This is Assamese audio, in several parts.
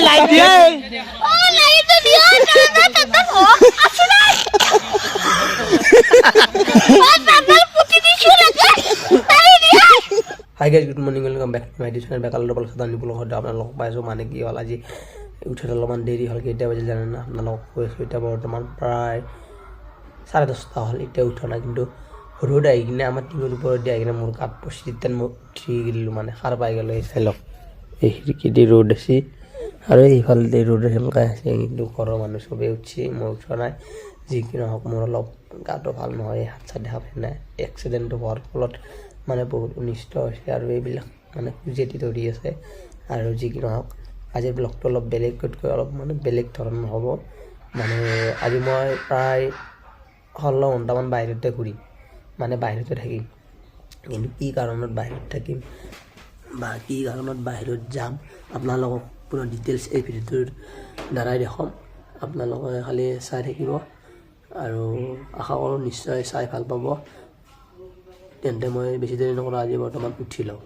লাইট দিয়ে hi guys good morning welcome back to my tuition বেকালৰ ডবল খাতা নিবলৈ সদায় আপোনালোকক পাইছোঁ মানে কি হ'ল আজি উঠাত অলপমান দেৰি হ'ল কেতিয়া বাজিল জানে না আপোনালোকক কৈ আছোঁ এতিয়া বৰ্তমান প্ৰায় 10:30 হ'ল এতিয়া উঠা নাই কিন্তু ৰ'দ আহি কিনে আমাৰ টিঙৰ ওপৰত দি আহি কিনে মোৰ গাত পচি তেতিয়া মই উঠি গ'লোঁ মানে সাৰ পাই গ'লোঁ এই চাই লওক এই খিৰিকীদি ৰ'দ আছে আৰু এইফালে ৰ'দ সেনেকাই আছে কিন্তু ঘৰৰ মানুহ চবেই উঠিছে মই উঠা নাই যি কি নহওক মোৰ অলপ গাটো ভাল নহয় হাত চাত দেখা পাই নাই এক্সিডেণ্টটো হোৱাৰ ফলত মানে বহুত অনিষ্ট হৈছে আৰু এইবিলাক মানে খুজেতি ধৰি আছে আৰু যি কি নহওক আজিৰ ব্লগটো অলপ বেলেগতকৈ অলপ মানে বেলেগ ধৰণৰ হ'ব মানে আজি মই প্ৰায় 16 ঘণ্টামান বাহিৰতে ঘূৰিম মানে বাহিৰতে থাকিম কিন্তু কি কাৰণত বাহিৰত থাকিম বা কি কাৰণত বাহিৰত যাম আপোনালোকক পুৰা ডিটেইলছ এই ভিডিঅ'টোৰ দ্বাৰাই দেখাম আপোনালোকে খালি চাই থাকিব আৰু আশা কৰোঁ নিশ্চয় চাই ভাল পাব তেন্তে মই বেছি দেৰি নকৰোঁ আজি বৰ্তমান উঠি লওঁ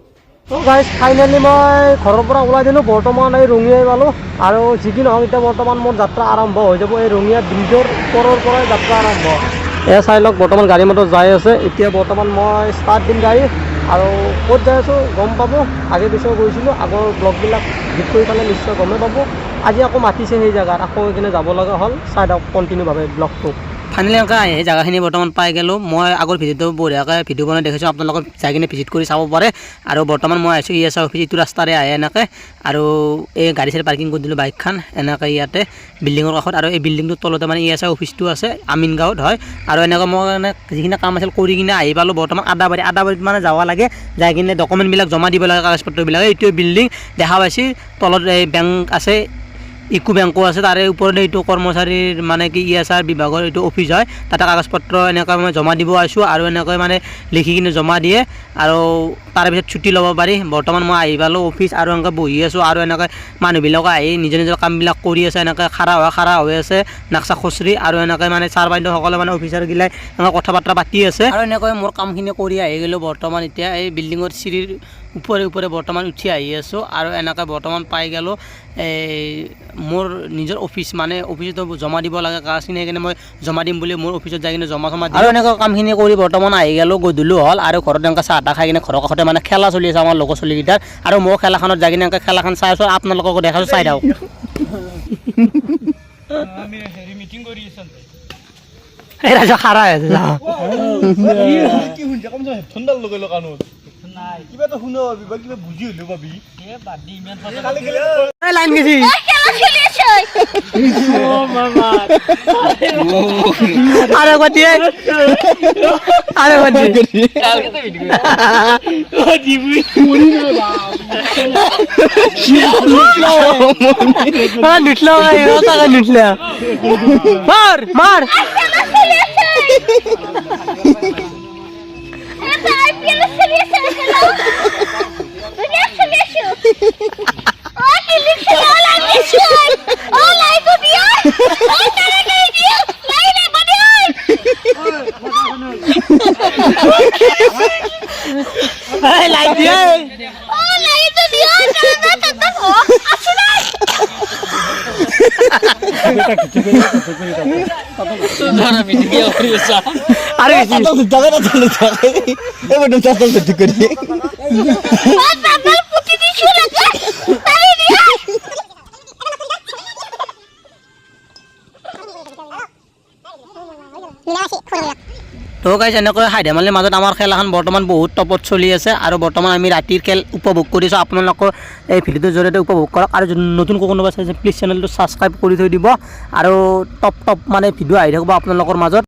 তো গাইজ ফাইনেলি মই ঘৰৰ পৰা ওলাই দিলোঁ বৰ্তমান এই ৰঙিয়াই পালোঁ আৰু যি কি নহওক এতিয়া বৰ্তমান মোৰ যাত্ৰা আৰম্ভ হৈ যাব এই ৰঙিয়া ব্ৰিজৰ ওপৰৰ পৰাই যাত্ৰা আৰম্ভ এয়া চাই লওক বৰ্তমান গাড়ী মটৰ যাই আছে এতিয়া বৰ্তমান মই ষ্টাৰ্ট দিম গাড়ী আৰু ক'ত যাই আছোঁ গম পাব আগে পিছেও গৈছিলোঁ আগৰ ব্লগবিলাক ভিত কৰি পালে নিশ্চয় গমেই পাব আজি আকৌ মাতিছে সেই জেগাত আকৌ এইখিনি যাব লগা হ'ল চাই দিয়ক কণ্টিনিউভাৱে ব্লগটো ফাইনেলি এনেকৈ সেই জেগাখিনি বৰ্তমান পাই গ'লোঁ মই আগৰ ভিডিঅ'টো বঢ়িয়াকৈ ভিডিঅ' বনাই দেখিছোঁ আপোনালোকক যাই কিনে ভিজিট কৰি চাব পাৰে আৰু বৰ্তমান মই আহিছোঁ ESR অফিচ এইটো ৰাস্তাৰে আহে এনেকৈ আৰু এই গাড়ী চাড়ী পাৰ্কিং কৰি দিলোঁ বাইকখন এনেকৈ ইয়াতে বিল্ডিঙৰ কাষত আৰু এই বিল্ডিংটোৰ তলতে মানে ESR অফিচটো আছে আমিন গাঁৱত হয় আৰু এনেকৈ মই মানে যিখিনি কাম আছিল কৰি কিনে আহি পালোঁ বৰ্তমান আদাবাৰীত মানে যাব লাগে যাই কিনে ডকুমেণ্টবিলাক জমা দিব লাগে কাগজ পত্ৰবিলাক এইটোৱে বিল্ডিং দেখা পাইছে তলত এই বেংক আছে ইকো বেংকো আছে তাৰে ওপৰতে এইটো কৰ্মচাৰীৰ মানে কি ESR বিভাগৰ এইটো অফিচ হয় তাতে কাগজ পত্ৰ এনেকৈ মই জমা দিব আহিছোঁ আৰু এনেকৈ মানে লিখি কিনে জমা দিয়ে আৰু তাৰপিছত ছুটি ল'ব পাৰি বৰ্তমান মই আহি পালোঁ অফিচ আৰু এনেকৈ বহি আছোঁ আৰু এনেকৈ মানুহবিলাকে আহি নিজৰ কামবিলাক কৰি আছে এনেকৈ খাৰা হৈ আছে নাক্সা খুচৰি আৰু এনেকৈ মানে ছাৰ বাইদেউসকলে মানে অফিচাৰগিলাই এনেকৈ কথা বাৰ্তা পাতি আছে আৰু এনেকৈ মোৰ কামখিনি কৰি আহি গ'লোঁ বৰ্তমান এতিয়া এই বিল্ডিঙৰ চিৰিৰ ওপৰে বৰ্তমান উঠি আহি আছোঁ আৰু এনেকৈ বৰ্তমান পাই গ'লোঁ মোৰ নিজৰ অফিচ মানে অফিচতো জমা দিব লাগে কাগজখিনি সেইকাৰণে মই জমা দিম বুলি মোৰ অফিচত যাই কিনে জমা দিম আৰু এনেকৈ কামখিনি কৰি বৰ্তমান আহি গ'লোঁ গধূলি হ'ল আৰু ঘৰত এনেকৈ চাহ তাহ খাই কিনে ঘৰৰ কাষতে মানে খেলা চলি আছে আমাৰ লগৰ চলিকেইটাৰ আৰু মই খেলাখনত যাই কিনে এনেকৈ খেলাখন চাই আছোঁ আপোনালোককো দেখাইছোঁ চাই দিওঁ এই ৰাজা খাৰা হৈ আছে কিবা শুনো কিবা বুজি হলো পাবি লাইন গেছি আরে বাতি আরে বাতি নিটলো নিটলো মার মার লাইট দিয়ে তো গাইজ এনেকৈ হাই ধেমালিৰ মাজত আমাৰ খেলাখন বৰ্তমান বহুত টপত চলি আছে আৰু বৰ্তমান আমি ৰাতিৰ খেল উপভোগ কৰিছোঁ আপোনালোকৰ এই ভিডিঅ'টোৰ জৰিয়তে উপভোগ কৰক আৰু যদি নতুন কোনোবা চাইছে প্লিজ চেনেলটো ছাবস্ক্ৰাইব কৰি থৈ দিব আৰু টপ মানে ভিডিঅ' আহি থাকিব আপোনালোকৰ মাজত